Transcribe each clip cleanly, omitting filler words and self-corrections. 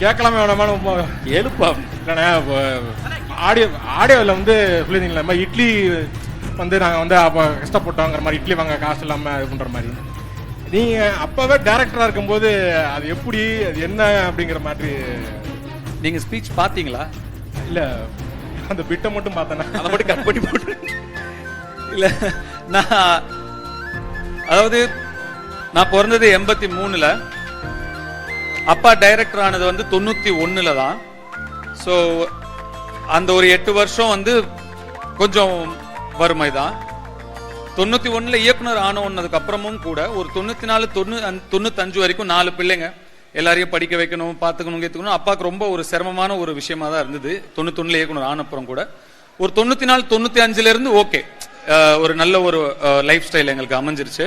கேட்கலாமே வேணாமா எழுப்பா. இல்லைண்ணே ஆடியோவில் வந்து சொல்லியிருந்தீங்களா மாதிரி இட்லி வந்து நாங்கள் வந்து அப்போ கஷ்டப்பட்டோங்கிற மாதிரி இட்லி வாங்க காசு இல்லாமல் இது பண்ணுற மாதிரி நீங்கள் அப்போவே டேரக்டராக இருக்கும்போது அது எப்படி அது என்ன அப்படிங்கிற மாதிரி நீங்க ஸ்பீச் பாத்தீங்களா? இல்லை அந்த பிட்டை மட்டும் பார்த்தேன்னா அதை மட்டும் கட் பண்ணி போட்டு இல்ல. நான் அதாவது நான் பிறந்தது 83ல, அப்பா டைரக்டர் ஆனது வந்து 91ல தான். ஸோ அந்த ஒரு 8 வருஷம் வந்து கொஞ்சம் வறுமை தான். 91ல இயக்குனர் ஆனதுக்கு அப்புறமும் கூட ஒரு 94 95 வரைக்கும் 4 பிள்ளைங்க எல்லாரையும் படிக்க வைக்கணும், பார்த்துக்கணும், கேத்துக்கணும். அப்பாவுக்கு ரொம்ப ஒரு சிரமமான ஒரு விஷயமா தான் இருந்தது. 91ல இயக்குனர் ஆனப்புறம் கூட ஒரு 94 95ல இருந்து ஓகே ஒரு நல்ல ஒரு லைஃப் ஸ்டைல் எங்களுக்கு அமைஞ்சிருச்சு.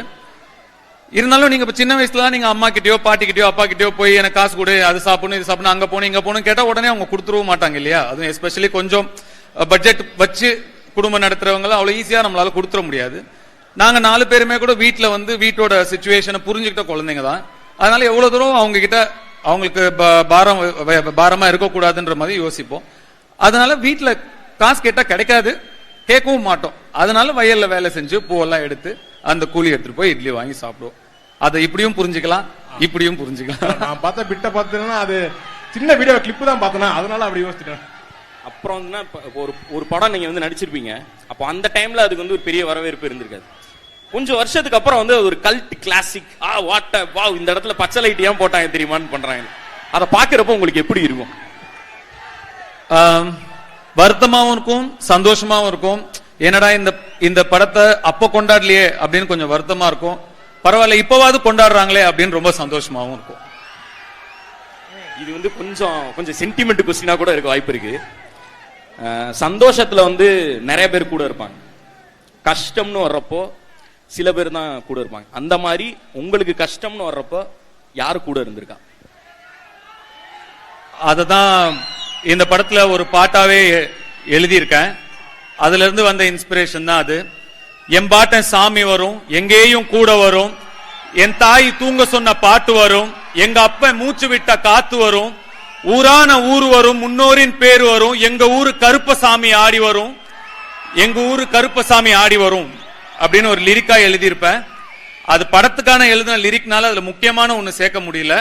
இருந்தாலும் நீங்க இப்ப சின்ன வயசுல நீங்க அம்மா கிட்டயோ பாட்டி கிட்டயோ அப்பா கிட்டயோ போய் எனக்கு காசு கொடு, அது சாப்பிடணும், இது சாப்பிடணும், அங்க போகணும், இங்க போகணும் கேட்டா உடனே அவங்க கொடுத்துடவும் மாட்டாங்க இல்லையா? அதுவும் எஸ்பெஷலி கொஞ்சம் பட்ஜெட் வச்சு குடும்பம் நடத்துறவங்க அவ்வளவு ஈஸியா நம்மளால கொடுத்துட முடியாது. நாங்க 4 பேருமே கூட வீட்டுல வந்து வீட்டோட சிச்சுவேஷனை புரிஞ்சுக்கிட்ட குழந்தைங்க தான். அதனால எவ்வளவு தூரம் அவங்க கிட்ட அவங்களுக்கு பாரமா இருக்கக்கூடாதுன்ற மாதிரி யோசிப்போம். அதனால வீட்டுல காசு கேட்டா கிடைக்காது, கேட்கவும் மாட்டோம். அதனால வயல்ல வேலை செஞ்சு பூவெல்லாம் எடுத்து அந்த கூலி எடுத்துட்டு போய் இட்லி வாங்கி சாப்பிடுவோம். அதை இப்படியும் புரிஞ்சுக்கலாம், இப்படியும் புரிஞ்சுக்கலாம். நான் பார்த்த பிட்டை பார்த்தேன்னா அது சின்ன வீடியோ கிளிப்பு தான் பார்த்தேன்னா அதனால அப்படி யோசிச்சிட்டேன். அப்புறம் வந்து ஒரு படம் நீங்க வந்து நடிச்சிருப்பீங்க. அப்போ அந்த டைம்ல அதுக்கு வந்து ஒரு பெரிய வரவேற்பு இருந்திருக்காது. கொஞ்சம் வருஷத்துக்கு அப்புறம் வந்து ஒரு கல்ட் கிளாசிக் வா இந்த இடத்துல பச்சை லைட் ஏன் போட்டாங்க தெரியுமான்னு பண்றாங்க. அதை பாக்குறப்ப உங்களுக்கு எப்படி இருக்கும்? வருத்தமாவும் இருக்கும், சந்தோஷமாவும் இருக்கும். என்னடா இந்த படத்தை அப்ப கொண்டாடலையே அப்படின்னு கொஞ்சம் வருத்தமா இருக்கும். பரவாயில்ல இப்பவாது கொண்டாடுறாங்களே அப்படின்னு ரொம்ப சந்தோஷமாவும் இருக்கும். இது வந்து கொஞ்சம் சென்டிமெண்ட் கொஸ்டினா கூட இருக்க வாய்ப்பு இருக்கு. சந்தோஷத்துல வந்து நிறைய பேர் கூட இருப்பாங்க, கஷ்டம்னு வர்றப்போ சில பேர் தான் கூட இருப்பாங்க. அந்த மாதிரி உங்களுக்கு கஷ்டம்னு வர்றப்போ யாரு கூட இருந்திருக்கா? அததான் இந்த படத்துல ஒரு பாட்டாவே எழுதியிருக்கேன். அதுல இருந்து வந்த இன்ஸ்பிரேஷன் தான் அது. எம்பாட்டன் சாமி வரும், எங்கேயும் கூட வரும், என் தாய் தூங்க சொன்ன பாட்டு வரும், எங்க அப்ப மூச்சு விட்ட காத்து வரும், ஊரான ஊரு வரும், முன்னோரின் பேர் வரும், எங்க ஊரு கருப்பசாமி ஆடி வரும், எங்க ஊரு கருப்பசாமி ஆடி வரும் அப்படின்னு ஒரு லிரிக்கா எழுதியிருப்பேன். அது படத்துக்கான எழுதின லிரிக்னால அதுல முக்கியமான ஒண்ணு சேர்க்க முடியல.